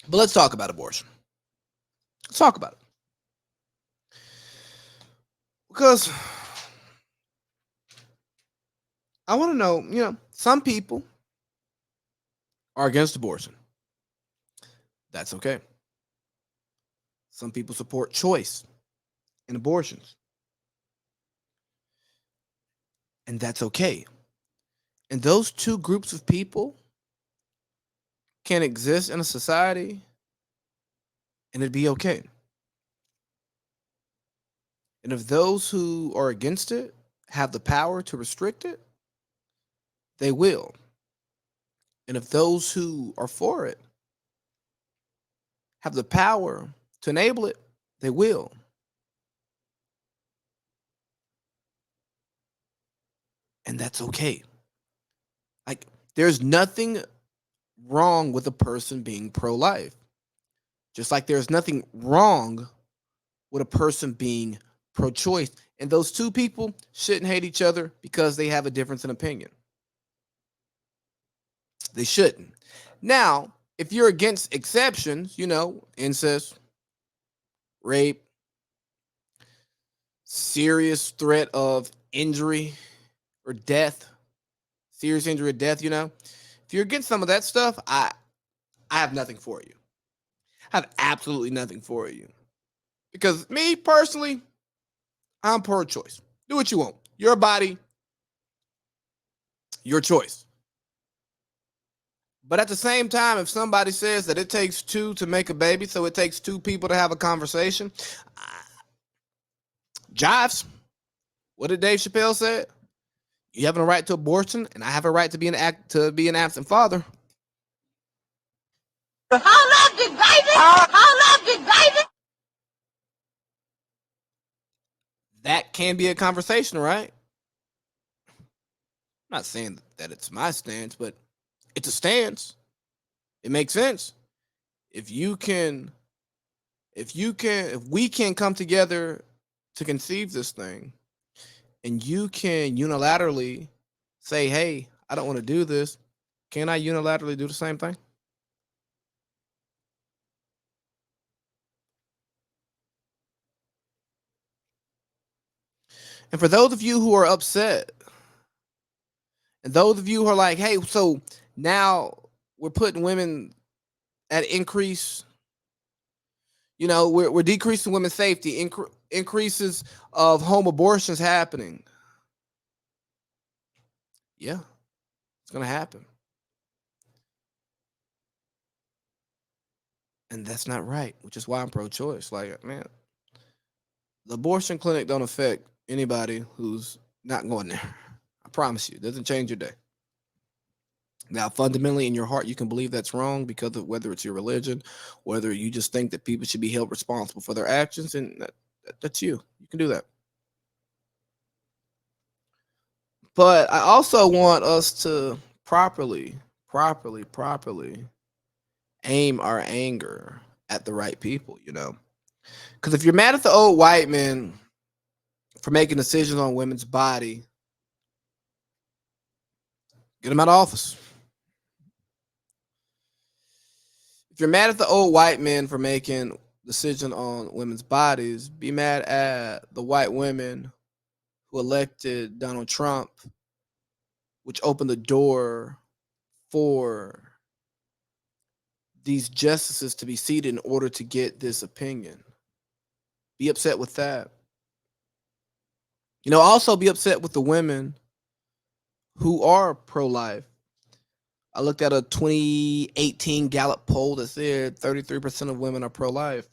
But let's talk about abortion. Let's talk about it. Because I want to know, some people are against abortion. That's okay. Some people support choice in abortions, and that's okay. And those two groups of people can exist in a society and it'd be okay. And if those who are against it have the power to restrict it, they will. And if those who are for it have the power to enable it, they will. And that's okay. Like, there's nothing wrong with a person being pro life, just like there's nothing wrong with a person being pro choice. And those two people shouldn't hate each other because they have a difference in opinion. They shouldn't. Now, if you're against exceptions, incest, rape, serious threat of injury or death, serious injury or death, if you're against some of that stuff, I have nothing for you. I have absolutely nothing for you. Because me personally, I'm pro choice. Do what you want. Your body, your choice. But at the same time, if somebody says that it takes two to make a baby, so it takes two people to have a conversation, jives. What did Dave Chappelle say? You have a right to abortion, and I have a right to be an absent father. Hold up, baby! Hold up, baby! That can be a conversation, right? I'm not saying that it's my stance, but it's a stance. It makes sense. If you can, if we can come together to conceive this thing, and you can unilaterally say, "Hey, I don't want to do this," can I unilaterally do the same thing? And for those of you who are upset, and those of you who are like, "Hey, so now we're putting women at increase," we're decreasing women's safety, increases of home abortions happening. Yeah, it's gonna happen, and that's not right. Which is why I'm pro-choice. Like, man, the abortion clinic don't affect anybody who's not going there. I promise you, it doesn't change your day. Now, fundamentally, in your heart, you can believe that's wrong because of whether it's your religion, whether you just think that people should be held responsible for their actions, and that's you. You can do that. But I also want us to properly aim our anger at the right people, Because if you're mad at the old white men for making decisions on women's body, get them out of office. If you're mad at the old white men for making decision on women's bodies, be mad at the white women who elected Donald Trump, which opened the door for these justices to be seated in order to get this opinion. Be upset with that. Also be upset with the women who are pro life. I looked at a 2018 Gallup poll that said 33% of women are pro life.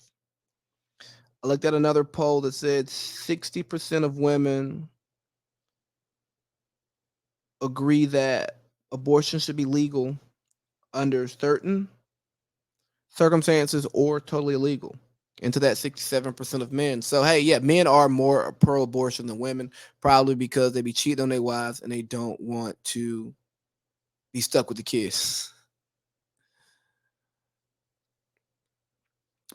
I looked at another poll that said 60% of women agree that abortion should be legal under certain circumstances or totally illegal. Into that 67% of men. So hey, yeah, men are more pro abortion than women, probably because they be cheating on their wives and they don't want to be stuck with the kids.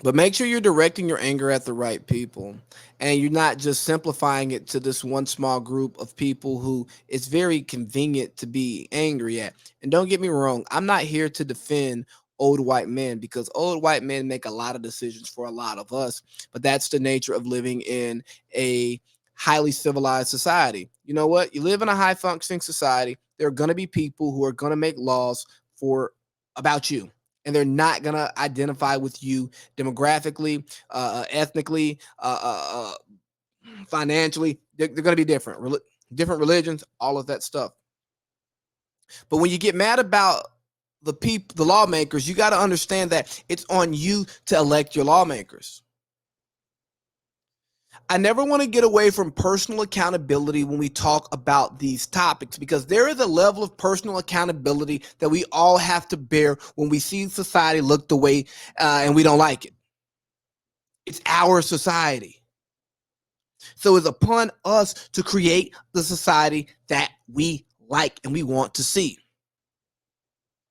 But make sure you're directing your anger at the right people and you're not just simplifying it to this one small group of people who it's very convenient to be angry at. And don't get me wrong, I'm not here to defend old white men, because old white men make a lot of decisions for a lot of us, but that's the nature of living in a highly civilized society. You know what? You live in a high functioning society. There are going to be people who are going to make laws for about you, and they're not going to identify with you demographically, ethnically, financially. They're going to be different. Different religions, all of that stuff. But when you get mad about the people, the lawmakers, you got to understand that it's on you to elect your lawmakers. I never want to get away from personal accountability when we talk about these topics, because there is a level of personal accountability that we all have to bear when we see society look the way and we don't like it. It's our society. So it's upon us to create the society that we like and we want to see.